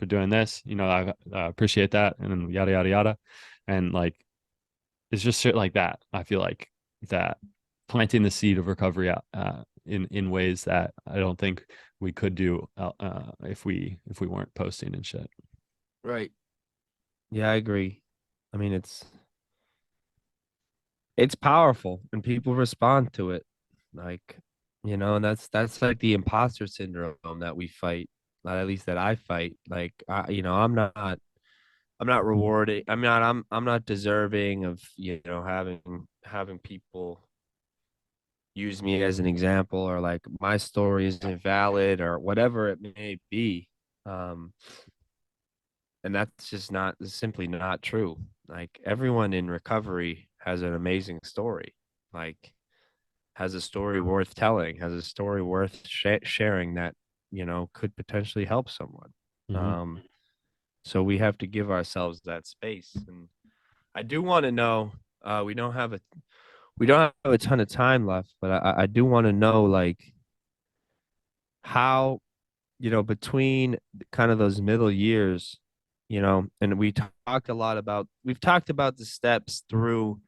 doing this. I appreciate that. And then yada, yada, yada. And like, it's just shit like that. I feel like that planting the seed of recovery in ways that I don't think we could do if we weren't posting and shit. right. Yeah, I agree. I mean, it's powerful and people respond to it. Like And that's like the imposter syndrome that we fight, at least that I fight. Like, I'm not rewarding. I'm not deserving of, having people use me as an example, or like my story isn't valid or whatever it may be. Um, and that's just not simply not true. Like, everyone in recovery has an amazing story. Like, has a story worth telling, has a story worth sharing that, could potentially help someone. Hmm. Um, so we have to give ourselves that space. And I do want to know, we don't have a ton of time left, but I do want to know, like, how, between kind of those middle years, and we've talked about the steps through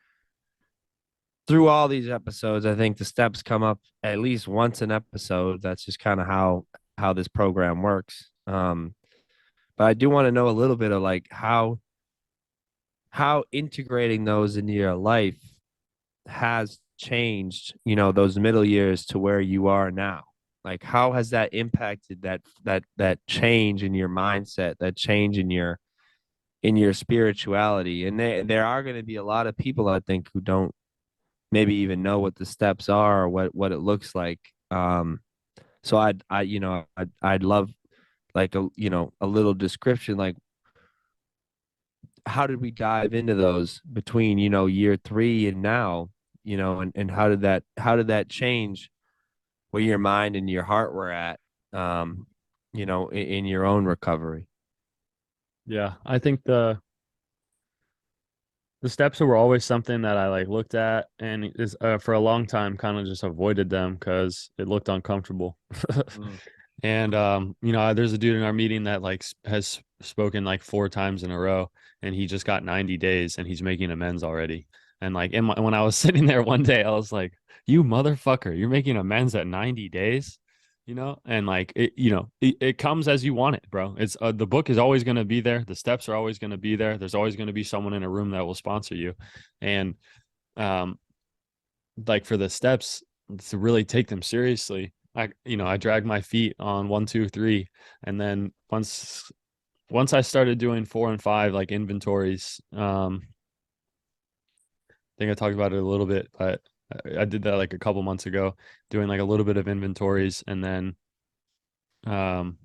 all these episodes. I think the steps come up at least once an episode. That's just kind of how this program works. But I do want to know a little bit of, like, how integrating those into your life has changed, those middle years to where you are now. Like, how has that impacted that change in your mindset, that change in your spirituality? And there are going to be a lot of people, I think, who don't maybe even know what the steps are, or what it looks like. So I'd love, like, a little description, like, how did we dive into those between, year 3 and now, and how did that change where your mind and your heart were at, in your own recovery. Yeah, I think the steps were always something that I like looked at and is for a long time kind of just avoided them because it looked uncomfortable. Mm. And there's a dude in our meeting that like has spoken like 4 times in a row, and he just got 90 days, and he's making amends already. And like when I was sitting there one day, I was like, "You motherfucker, you're making amends at 90 days." And like it comes as you want it, bro. It's the book is always going to be there. The steps are always going to be there. There's always going to be someone in a room that will sponsor you. And um like for the steps, to really take them seriously, I dragged my feet on 1, 2, 3, and then once I started doing 4 and 5 like inventories. I think I talked about it a little bit, but I did that like a couple months ago, doing like a little bit of inventories, and then um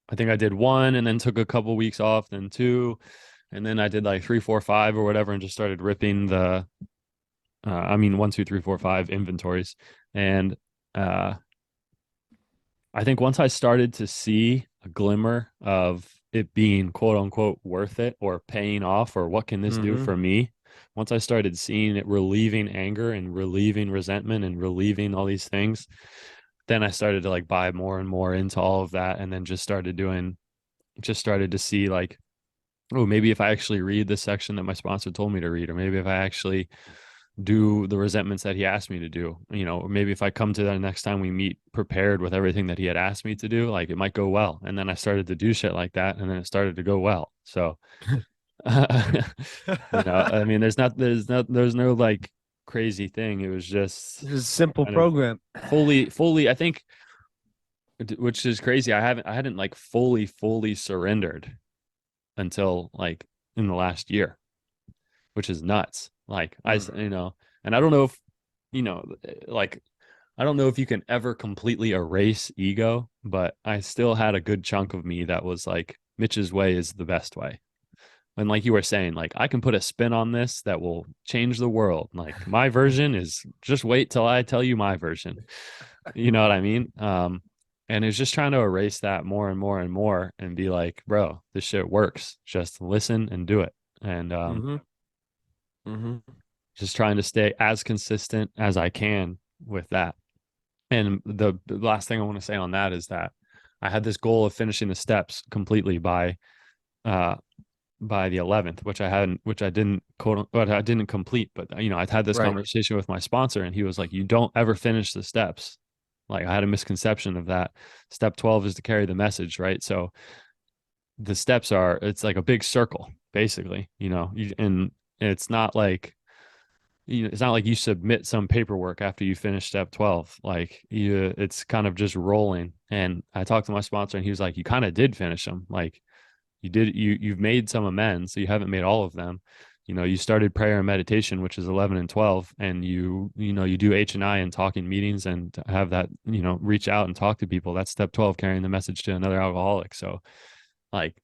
I think I did one and then took a couple weeks off, then two, and then I did like 3, 4, 5 or whatever, and just started ripping the I mean 1, 2, 3, 4, 5 inventories. And uh I think once I started to see a glimmer of it being quote unquote worth it or paying off, or what can this do Mm-hmm. for me, once I started seeing it relieving anger and relieving resentment and relieving all these things, then I started to like buy more and more into all of that, and then just started to see like, oh, maybe if I actually read the section that my sponsor told me to read, or maybe if I actually do the resentments that he asked me to do, or maybe if I come to that next time we meet prepared with everything that he had asked me to do, like it might go well. And then I started to do shit like that, and then it started to go well. So, I mean, there's no like crazy thing. It was just This is a simple kind of program. fully, I think, which is crazy. I hadn't like fully surrendered until like in the last year, which is nuts. Like Mm. and I don't know if, like, I don't know if you can ever completely erase ego, but I still had a good chunk of me that was like, Mitch's way is the best way. And like you were saying, like, I can put a spin on this that will change the world. Like my version is just wait till I tell you my version. You know what I mean? And it's just trying to erase that more and more and more and be like, bro, this shit works. Just listen and do it. And Mm-hmm. Mm-hmm. just trying to stay as consistent as I can with that. And the last thing I want to say on that is that I had this goal of finishing the steps completely uh by the 11th, which I didn't but I didn't complete. But I'd had this Right. conversation with my sponsor, and he was like, "You don't ever finish the steps." Like I had a misconception of that. Step 12 is to carry the message, right? So the steps it's like a big circle, basically, and it's not like it's not like you submit some paperwork after you finish step 12. Like it's kind of just rolling. And I talked to my sponsor and he was like, you kind of did finish them. Like you've made some amends. So you haven't made all of them. You started prayer and meditation, which is 11 and 12, and you do H&I and talking meetings and have that, reach out and talk to people. That's step 12, carrying the message to another alcoholic. So like,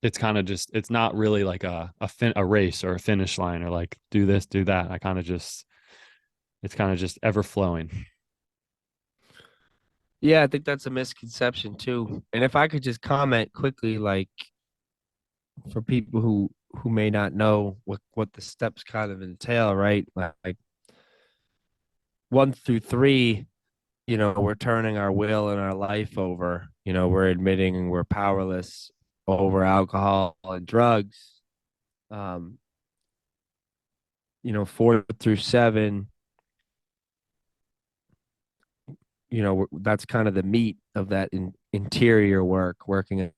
it's kind of just, it's not really like a race or a finish line or like do this, do that. It's kind of just ever flowing. Yeah, I think that's a misconception too. And if I could just comment quickly, like for people who may not know what the steps kind of entail, right? Like 1 through 3, we're turning our will and our life over. We're admitting we're powerless over alcohol and drugs. Um, 4 through 7, that's kind of the meat of that interior work, working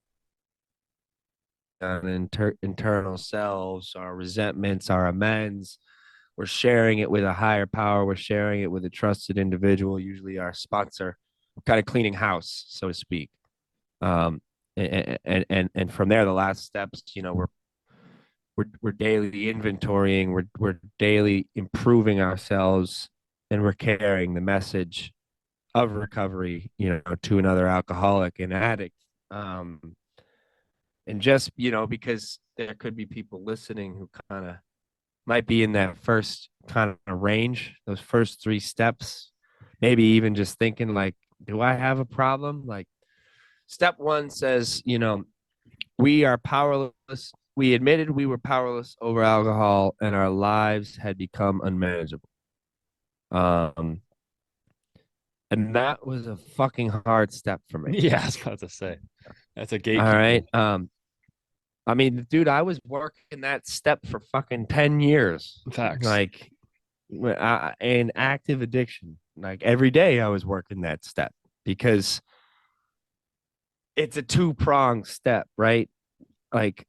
on internal selves, our resentments, our amends. We're sharing it with a higher power. We're sharing it with a trusted individual, usually our sponsor. We're kind of cleaning house, so to speak. And from there, the last steps, we're daily inventorying, we're daily improving ourselves, and we're carrying the message of recovery, to another alcoholic and addict. And just, because there could be people listening who kind of might be in that first kind of range, those first 3 steps, maybe even just thinking like, do I have a problem? Like step 1 says, we are powerless. We admitted we were powerless over alcohol and our lives had become unmanageable. Um, and that was a fucking hard step for me. Yeah, I was about to say that's a All gatekeeper. right. I mean, dude, I was working that step for fucking 10 years. Facts. Like, in active addiction. Like every day I was working that step because it's a two-pronged step, right? Like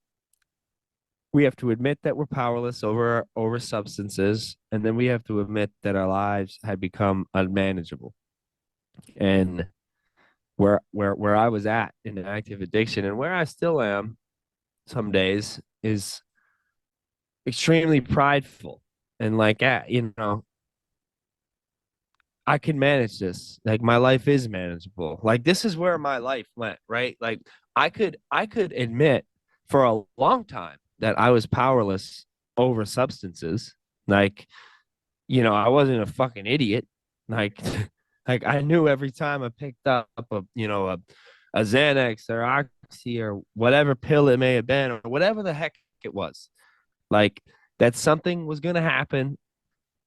we have to admit that we're powerless over substances, and then we have to admit that our lives had become unmanageable. And where I was at in active addiction and where I still am some days is extremely prideful and like I can manage this. Like my life is manageable. Like this is where my life went, right? Like I could admit for a long time that I was powerless over substances. Like, I wasn't a fucking idiot. Like like I knew every time I picked up a Xanax or Oxy or whatever pill it may have been or whatever the heck it was. Like that something was going to happen.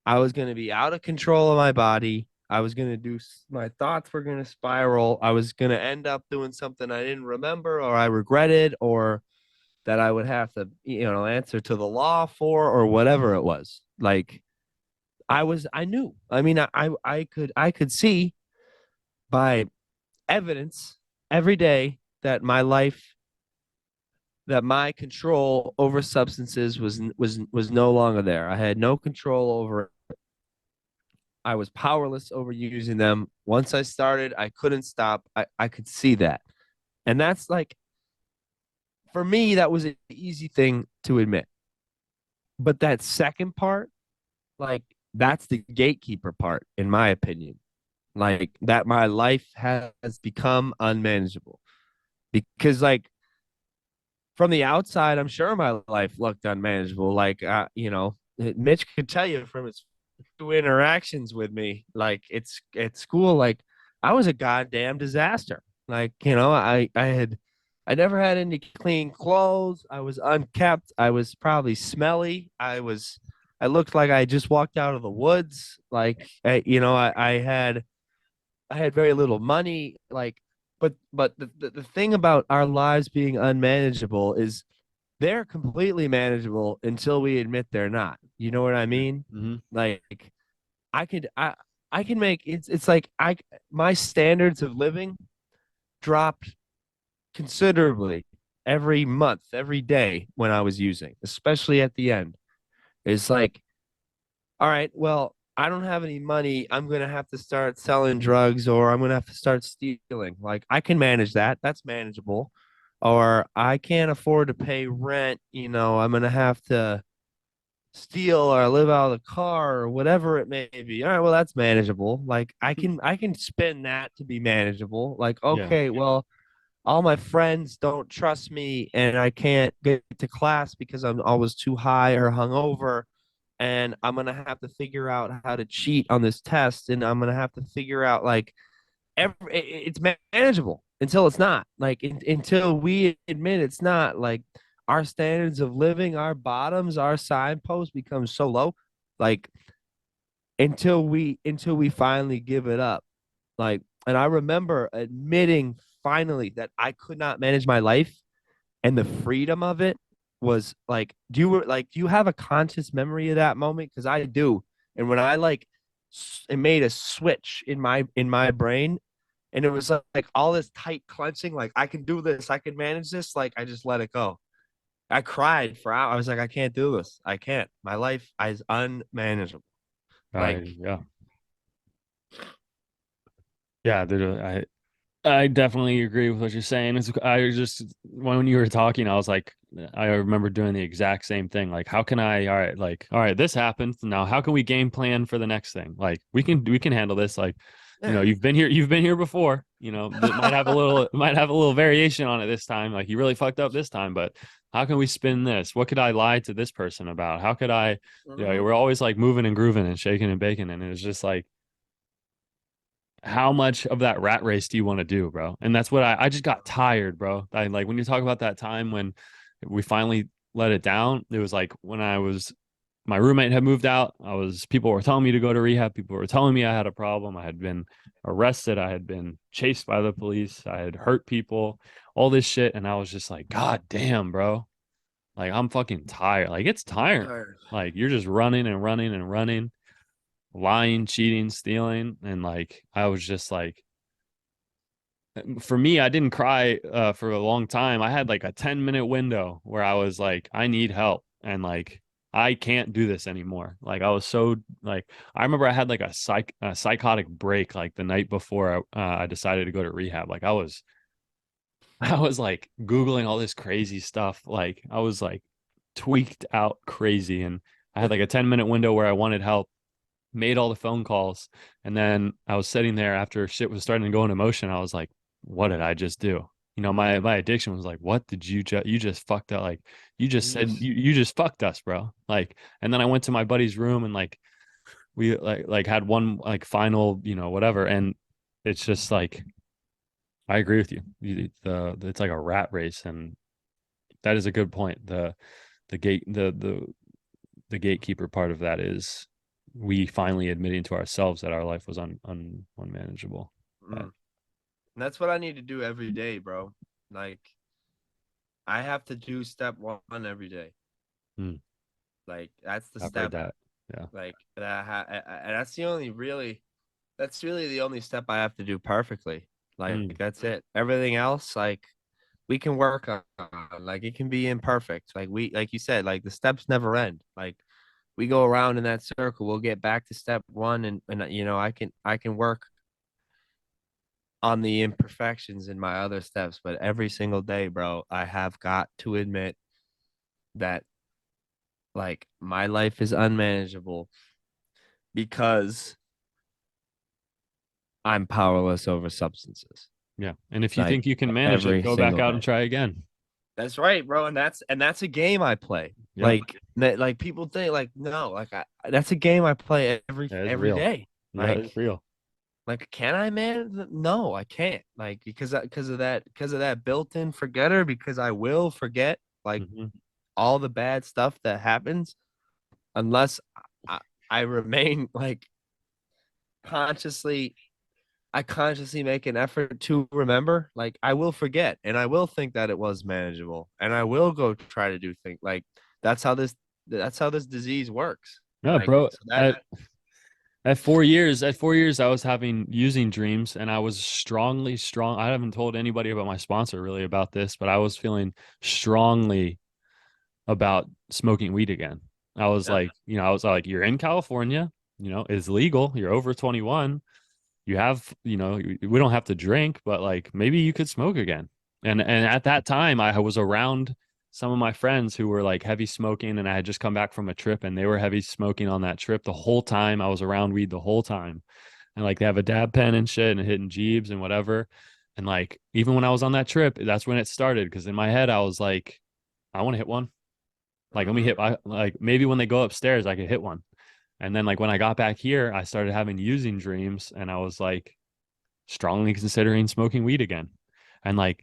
I was going to be out of control of my body. I was going to my thoughts were going to spiral. I was going to end up doing something I didn't remember or I regretted or that I would have to, answer to the law for or whatever it was. Like I knew. I mean, I could see by evidence every day that my control over substances was no longer there. I had no control over. I was powerless over using them. Once I started, I couldn't stop. I could see that. And that's like, for me, that was an easy thing to admit. But that second part, like, that's the gatekeeper part, in my opinion. Like, that my life has become unmanageable. Because, like, from the outside, I'm sure my life looked unmanageable. Like, Mitch could tell you from his interactions with me, like it's at school, like I was a goddamn disaster. Like, I never had any clean clothes. I was unkept. I was probably smelly. I looked like I just walked out of the woods. Like, I had very little money. Like, but the thing about our lives being unmanageable is they're completely manageable until we admit they're not. You know what I mean? Mm-hmm. Like I could I can make it's like I my standards of living dropped considerably every month, every day when I was using, especially at the end. It's like, all right, well, I don't have any money. I'm gonna have to start selling drugs, or I'm gonna have to start stealing. Like, I can manage that. That's manageable. Or I can't afford to pay rent. I'm gonna have to steal or live out of the car or whatever it may be. All right, well, that's manageable. Like, I can spin that to be manageable. Like, Yeah. okay, well, all my friends don't trust me and I can't get to class because I'm always too high or hungover, and I'm gonna have to figure out how to cheat on this test, and I'm gonna have to figure out, like, it's manageable until it's not. Like, until we admit it's not. Like, our standards of living, our bottoms, our signposts become so low. Like, until we finally give it up. Like, and I remember admitting finally that I could not manage my life, and the freedom of it was like, do you have a conscious memory of that moment? Because I do. And when I, like, it made a switch in my brain, and it was like all this tight clenching, like, I can do this, I can manage this, like, I just let it go. I cried for hours. I was like, I can't do this. I can't. My life is unmanageable. Like, Yeah. Yeah, dude, I definitely agree with what you're saying. I just when you were talking, I was like, I remember doing the exact same thing. Like, how can I? All right, this happened. Now, how can we game plan for the next thing? Like, we can handle this. Like, yeah. you've been here before. That might have a little, might have a little variation on it this time. Like, you really fucked up this time, but how can we spin this? What could I lie to this person about? How could I? Mhm. We're always like moving and grooving and shaking and baking, and it's just like how much of that rat race do you want to do, bro? And that's what I just got tired, bro. I like when you talk about that time when we finally let it down, it was like when my roommate had moved out. People were telling me to go to rehab. People were telling me I had a problem. I had been arrested. I had been chased by the police. I had hurt people, all this shit. And I was just like, God damn, bro. Like, I'm fucking tired. Like, it's tiring. Tired. Like, you're just running and running and running, lying, cheating, stealing. And like, I was just like, for me, I didn't cry for a long time. I had like a 10-minute window where I was like, I need help. And like, I can't do this anymore. Like, I was so like, I remember I had like a psychotic break like the night before I decided to go to rehab. Like, I was like Googling all this crazy stuff. Like, I was like tweaked out crazy. And I had like a 10-minute window where I wanted help, made all the phone calls, and then I was sitting there after shit was starting to go into motion. I was like, what did I just do? My addiction was like, what did you just fucked up? Like, you just You said just you just fucked us, bro. Like, and then I went to my buddy's room and like we like had one like final, whatever. And it's just like I agree with you. It's like a rat race, and that is a good point. The gate the gatekeeper part of that is we finally admitting to ourselves that our life was unmanageable. But mm. That's what I need to do every day, bro. Like, I have to do step one every day. hmm, Like, that's the I've heard step. that. Yeah. Like, and that's really the only step I have to do perfectly. Like, Mm, that's it. Everything else, like, we can work on. Like, it can be imperfect. Like you said, like, the steps never end. Like, we go around in that circle. We'll get back to step one, and I can work on the imperfections in my other steps. But every single day, bro, I have got to admit that, like, my life is unmanageable because I'm powerless over substances. yeah. And if you Like, think you can manage it, every go back single out and day. try again. That's right, bro. And that's a game I play. Yeah. Like people think, like, no, like, that's a game I play every Yeah, it's every real. day. Yeah, Like it's real. like can I, man? No, I can't. Like, because of that built-in forgetter, because I will forget, like, Hmm. all the bad stuff that happens, unless I, I remain, like, consciously I consciously make an effort to remember. Like, I will forget, and I will think that it was manageable, and I will go try to do things. Like, that's how this disease works. Yeah, Like, bro. so that At 4 years, I was having using dreams, and I was strong. I haven't told anybody about my sponsor really about this, but I was feeling strongly about smoking weed again. I was Yeah. like, I was like, you're in California, it's legal. You're over 21. You have, we don't have to drink, but like maybe you could smoke again. And at that time, I was around some of my friends who were like heavy smoking, and I had just come back from a trip, and they were heavy smoking on that trip the whole time. I was around weed the whole time, and like they have a dab pen and shit, and hitting jeebs and whatever. And like even when I was on that trip, that's when it started. Because in my head, I was like, I want to hit one. Like let me Mm-hmm. like maybe when they go upstairs, I could hit one. And then like when I got back here, I started having using dreams, and I was like strongly considering smoking weed again. And like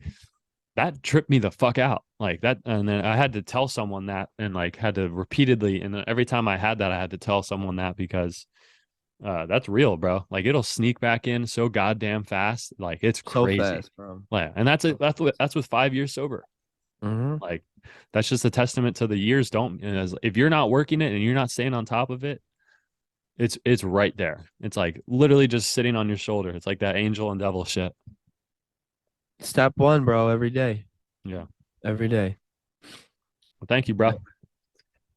that tripped me the fuck out. Like that, and then I had to tell someone that, and like had to repeatedly, and then every time I had that, I had to tell someone that because that's real, bro. Like it'll sneak back in so goddamn fast. Like it's So crazy. fast, bro. Yeah, and that's it. So fast. That's with 5 years sober. Mm-hmm. Like that's just a testament to the years. Don't if you're not working it and you're not staying on top of it, it's right there. It's like literally just sitting on your shoulder. It's like that angel and devil shit. Step one, bro, every day. Yeah. Every day. Well, thank you, bro.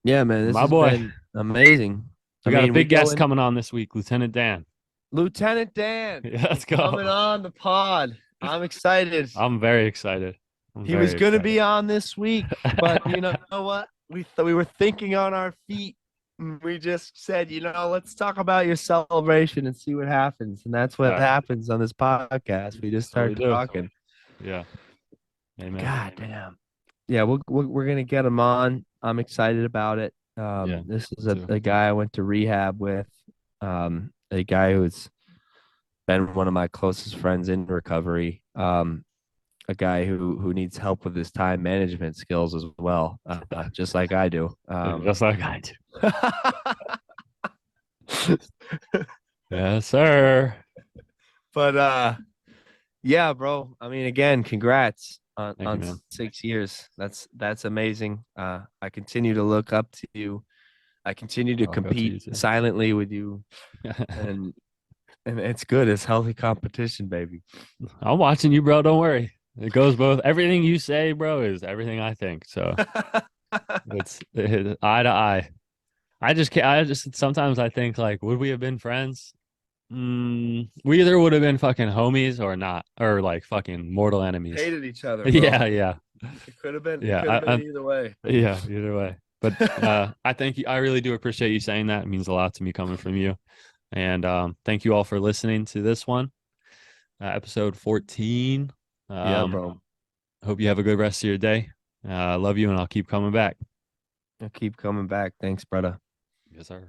Yeah, man, this My has boy. been amazing. I We got a mean, we big go guest in coming on this week, Lieutenant Dan. Lieutenant Dan Yeah, let's coming go. on the pod. I'm excited. I'm very excited. I'm He was very going to excited. be on this week, but you know what? We were thinking on our feet. We just said, let's talk about your celebration and see what happens. And that's what Yeah, happens on this podcast. We just that's what we start do. talking. Yeah. Amen. God damn. Yeah, we're gonna get him on. I'm excited about it. Yeah. This is Me too. a guy I went to rehab with. A guy who's been one of my closest friends in recovery. A guy who needs help with his time management skills as well, just like I do. Just like I do. Yes, sir. But yeah, bro. I mean, again, congrats on Thank you, man. 6 years. That's amazing. I continue to look up to you. I continue to I'll look up to compete you too. silently with you, and it's good. It's healthy competition, baby. I'm watching you, bro. Don't worry. It goes both. Everything you say, bro, is everything I think. So it's eye to eye. I just can't. I just sometimes I think like, would we have been friends? We either would have been fucking homies or not, or like fucking mortal enemies. Hated each other, bro. Yeah, yeah, It could have been. It yeah. could have been either way. Yeah, either way. But I thank you. I really do appreciate you saying that. It means a lot to me coming from you. And thank you all for listening to this one, episode 14. Yeah, Um, bro. hope you have a good rest of your day. I love you, and I'll keep coming back. I'll keep coming back. Thanks, brother. Yes, sir.